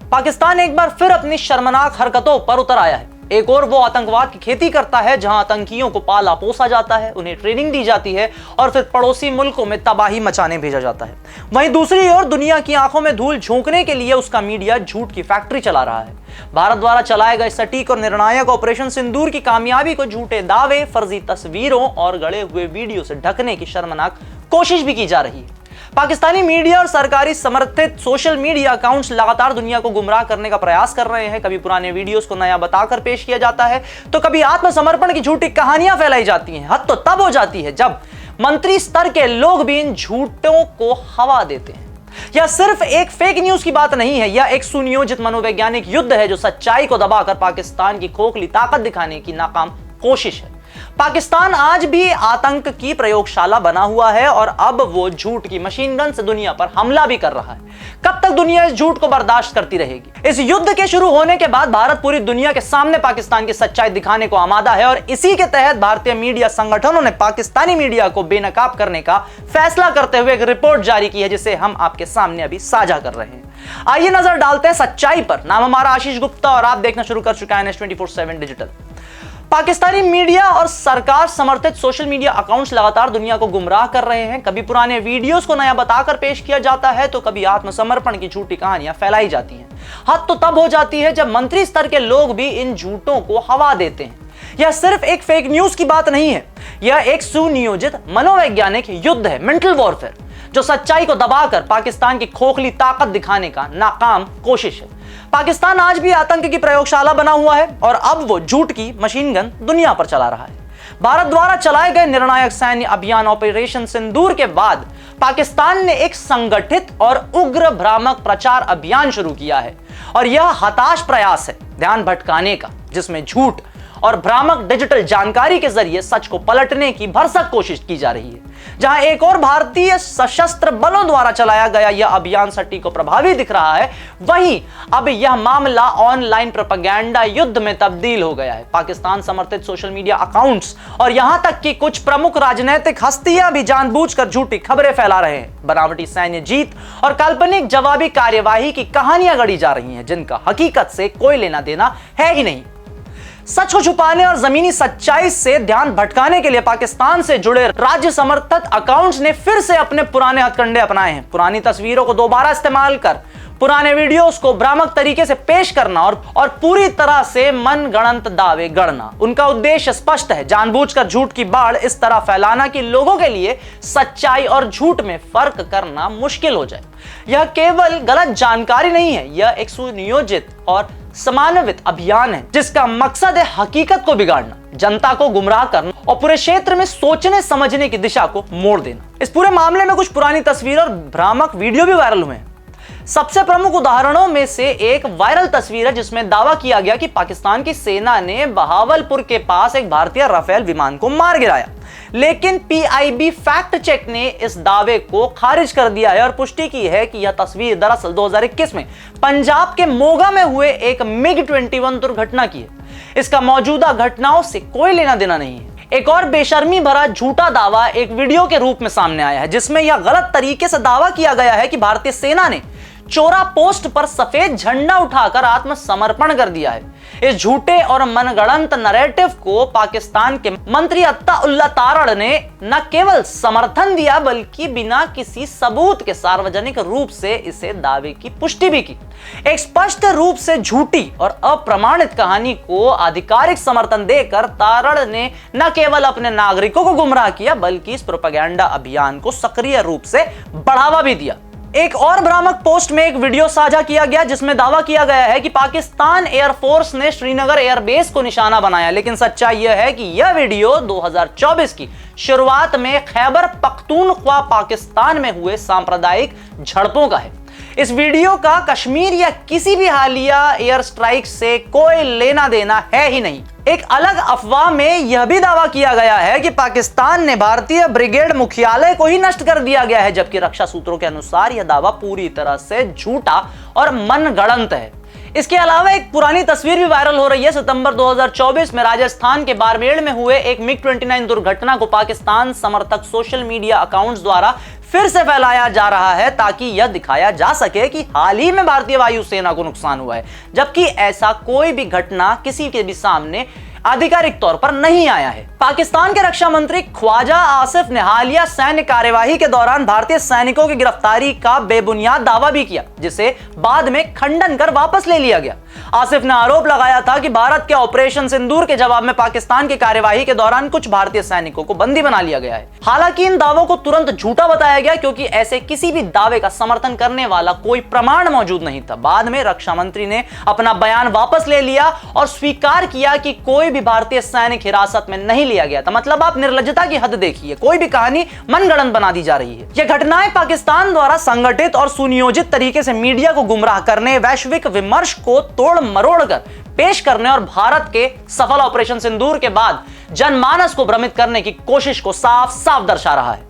पाकिस्तान एक बार फिर अपनी शर्मनाक हरकतों पर उतर आया है। एक और वो आतंकवाद की खेती करता है जहां आतंकियों को पाला पोसा जाता है, उन्हें ट्रेनिंग दी जाती है और फिर पड़ोसी मुल्कों में तबाही मचाने भेजा जाता है। वहीं दूसरी ओर दुनिया की आंखों में धूल झोंकने के लिए उसका मीडिया झूठ की फैक्ट्री चला रहा है। भारत द्वारा चलाए गए सटीक और निर्णायक ऑपरेशन सिंदूर की कामयाबी को झूठे दावे, फर्जी तस्वीरों और गढ़े हुए वीडियो से ढकने की शर्मनाक कोशिश भी की जा रही है। पाकिस्तानी मीडिया और सरकारी समर्थित सोशल मीडिया अकाउंट्स लगातार दुनिया को गुमराह करने का प्रयास कर रहे हैं। कभी पुराने वीडियोस को नया बताकर पेश किया जाता है तो कभी आत्मसमर्पण की झूठी कहानियां फैलाई जाती हैं। हद तो तब हो जाती है जब मंत्री स्तर के लोग भी इन झूठों को हवा देते हैं। यह सिर्फ एक फेक न्यूज की बात नहीं है, यह एक सुनियोजित मनोवैज्ञानिक युद्ध है जो सच्चाई को दबाकर पाकिस्तान की खोखली ताकत दिखाने की नाकाम कोशिश है। पाकिस्तान आज भी आतंक की प्रयोगशाला बना हुआ है और अब वो झूठ की मशीन गन से दुनिया पर हमला भी कर रहा है। कब तक दुनिया इस झूठ को बर्दाश्त करती रहेगी? इस युद्ध के शुरू होने के बाद भारत पूरी दुनिया के सामने पाकिस्तान की सच्चाई दिखाने को आमादा है और इसी के तहत भारतीय मीडिया संगठनों ने पाकिस्तानी मीडिया को बेनकाब करने का फैसला करते हुए एक रिपोर्ट जारी की है जिसे हम आपके सामने अभी साझा कर रहे हैं। आइए नजर डालते हैं सच्चाई पर। नाम हमारा आशीष गुप्ता और आप देखना शुरू कर चुका है NS24/7 डिजिटल। पाकिस्तानी मीडिया और सरकार समर्थित सोशल मीडिया अकाउंट्स लगातार दुनिया को गुमराह कर रहे हैं। कभी पुराने वीडियोस को नया बताकर पेश किया जाता है तो कभी आत्मसमर्पण की झूठी कहानियां फैलाई जाती हैं। हद तो तब हो जाती है जब मंत्री स्तर के लोग भी इन झूठों को हवा देते हैं। यह सिर्फ एक फेक न्यूज की बात नहीं है, यह एक सुनियोजित मनोवैज्ञानिक युद्ध है, मेंटल वॉरफेयर, जो सच्चाई को दबाकर पाकिस्तान की खोखली ताकत दिखाने का नाकाम कोशिश है। पाकिस्तान आज भी आतंक की प्रयोगशाला बना हुआ है और अब वो झूठ की मशीन गन दुनिया पर चला रहा है। भारत द्वारा चलाए गए निर्णायक सैन्य अभियान ऑपरेशन सिंदूर के बाद पाकिस्तान ने एक संगठित और उग्र भ्रामक प्रचार अभियान शुरू किया है और यह हताश प्रयास है ध्यान भटकाने का, जिसमें झूठ और भ्रामक डिजिटल जानकारी के जरिए सच को पलटने की भरसक कोशिश की जा रही है। जहां एक और भारतीय सशस्त्र बलों द्वारा चलाया गया यह अभियान सटीक और प्रभावी दिख रहा है, वहीं अब यह मामला ऑनलाइन प्रोपेगेंडा युद्ध में तब्दील हो गया है। पाकिस्तान समर्थित सोशल मीडिया अकाउंट्स और यहां तक कि कुछ प्रमुख राजनीतिक हस्तियां भी जानबूझकर झूठी खबरें फैला रहे हैं। बनावटी सैन्य जीत और काल्पनिक जवाबी कार्यवाही की कहानियां गढ़ी जा रही हैं जिनका हकीकत से कोई लेना देना है ही नहीं। सच को छुपाने और जमीनी सच्चाई से ध्यान भटकाने के लिए पाकिस्तान से जुड़े राज्य समर्थित अकाउंट्स ने फिर से अपने पुराने हथकंडे अपनाए हैं। पुरानी तस्वीरों को दोबारा इस्तेमाल कर पुराने वीडियोस को भ्रामक तरीके से पेश करना और पूरी तरह से मनगढ़ंत दावे गढ़ना। उनका उद्देश्य स्पष्ट है, जानबूझकर झूठ की बाढ़ इस तरह फैलाना कि लोगों के लिए सच्चाई और झूठ में फर्क करना मुश्किल हो जाए। यह केवल गलत जानकारी नहीं है, यह एक सुनियोजित और समन्वित अभियान है जिसका मकसद है हकीकत को बिगाड़ना, जनता को गुमराह करना और पूरे क्षेत्र में सोचने समझने की दिशा को मोड़ देना। इस पूरे मामले में कुछ पुरानी तस्वीर और भ्रामक वीडियो भी वायरल हुए हैं। सबसे प्रमुख उदाहरणों में से एक वायरल तस्वीर है जिसमें दावा किया गया कि पाकिस्तान की सेना ने बहावलपुर के पास एक भारतीय राफेल विमान को मार गिराया, लेकिन PIB फैक्ट चेक ने इस दावे को खारिज कर दिया है और पुष्टि की है कि यह तस्वीर दरअसल 2021 में पंजाब के मोगा में हुए एक MiG-21 दुर्घटना की है। इसका मौजूदा घटनाओं से कोई लेना देना नहीं है। एक और बेशर्मी भरा झूठा दावा एक वीडियो के रूप में सामने आया है जिसमें यह गलत तरीके से दावा किया गया है कि भारतीय सेना ने चोरा पोस्ट पर सफेद झंडा उठाकर आत्मसमर्पण कर दिया है। इस झूठे और मनगढ़ंत नैरेटिव को पाकिस्तान के मंत्री अत्ताउल्लाह तारड़ ने न केवल समर्थन दिया बल्कि बिना किसी सबूत के सार्वजनिक रूप से इसे दावे की पुष्टि भी की। एक स्पष्ट रूप से झूठी और अप्रमाणित कहानी को आधिकारिक समर्थन देकर तारड़ ने न केवल अपने नागरिकों को गुमराह किया बल्कि इस प्रोपेगेंडा अभियान को सक्रिय रूप से बढ़ावा भी दिया। एक और भ्रामक पोस्ट में एक वीडियो साझा किया गया जिसमें दावा किया गया है कि पाकिस्तान एयरफोर्स ने श्रीनगर एयरबेस को निशाना बनाया, लेकिन सच्चाई यह है कि यह वीडियो 2024 की शुरुआत में खैबर पख्तूनख्वा पाकिस्तान में हुए सांप्रदायिक झड़पों का है। इस वीडियो का कश्मीर या किसी भी हालिया एयर स्ट्राइक से कोई लेना देना है ही नहीं। एक अलग अफवाह में यह भी दावा किया गया है कि पाकिस्तान ने भारतीय ब्रिगेड मुख्यालय को ही नष्ट कर दिया गया है, जबकि रक्षा सूत्रों के अनुसार यह दावा पूरी तरह से झूठा और मनगढ़ंत है। इसके अलावा एक पुरानी तस्वीर भी वायरल हो रही है। सितंबर 2024 में राजस्थान के बाड़मेर में हुए एक MiG-29 दुर्घटना को पाकिस्तान समर्थक सोशल मीडिया अकाउंट्स द्वारा फिर से फैलाया जा रहा है ताकि यह दिखाया जा सके कि हाल ही में भारतीय वायुसेना को नुकसान हुआ है, जबकि ऐसा कोई भी घटना किसी के भी सामने आधिकारिक तौर पर नहीं आया है। पाकिस्तान के रक्षा मंत्री ख्वाजा आसिफ ने हालिया सैन्य कार्यवाही के दौरान भारतीय सैनिकों की गिरफ्तारी का बेबुनियाद दावा भी किया, जिसे बाद में खंडन कर वापस ले लिया गया। आसिफ ने आरोप लगाया था कि भारत के ऑपरेशन सिंदूर के जवाब में पाकिस्तान की कार्यवाही के दौरान कुछ भारतीय सैनिकों को बंदी बना लिया गया है। हालांकि इन दावों को तुरंत झूठा बताया गया, क्योंकि ऐसे किसी भी दावे का समर्थन करने वाला कोई प्रमाण मौजूद नहीं था। बाद में रक्षा मंत्री ने अपना बयान वापस ले लिया और स्वीकार किया कि कोई भी भारतीय सैनिक हिरासत में नहीं लिया गया था। मतलब आप निर्लज्जता की हद देखिए, कोई भी कहानी मनगढ़ंत बना दी जा रही है। यह घटनाएं पाकिस्तान द्वारा संगठित और सुनियोजित तरीके से मीडिया को गुमराह करने, वैश्विक विमर्श को तोड़ मरोड़ कर पेश करने और भारत के सफल ऑपरेशन सिंदूर के बाद जनमानस को भ्रमित करने की कोशिश को साफ साफ दर्शा रहा है।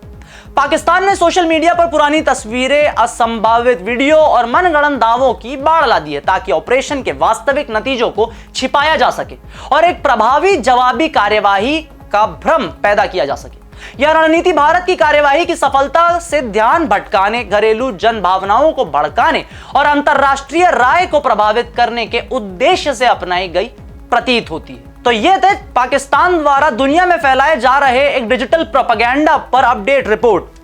पाकिस्तान ने सोशल मीडिया पर पुरानी तस्वीरें, असंभावित वीडियो और मनगढ़ंत दावों की बाढ़ ला दी है, ताकि ऑपरेशन के वास्तविक नतीजों को छिपाया जा सके और एक प्रभावी जवाबी कार्यवाही का भ्रम पैदा किया जा सके। यह रणनीति भारत की कार्यवाही की सफलता से ध्यान भटकाने, घरेलू जन भावनाओं को भड़काने और अंतरराष्ट्रीय राय को प्रभावित करने के उद्देश्य से अपनाई गई प्रतीत होती है। तो यह थे पाकिस्तान द्वारा दुनिया में फैलाए जा रहे एक डिजिटल प्रोपेगेंडा पर अपडेट रिपोर्ट।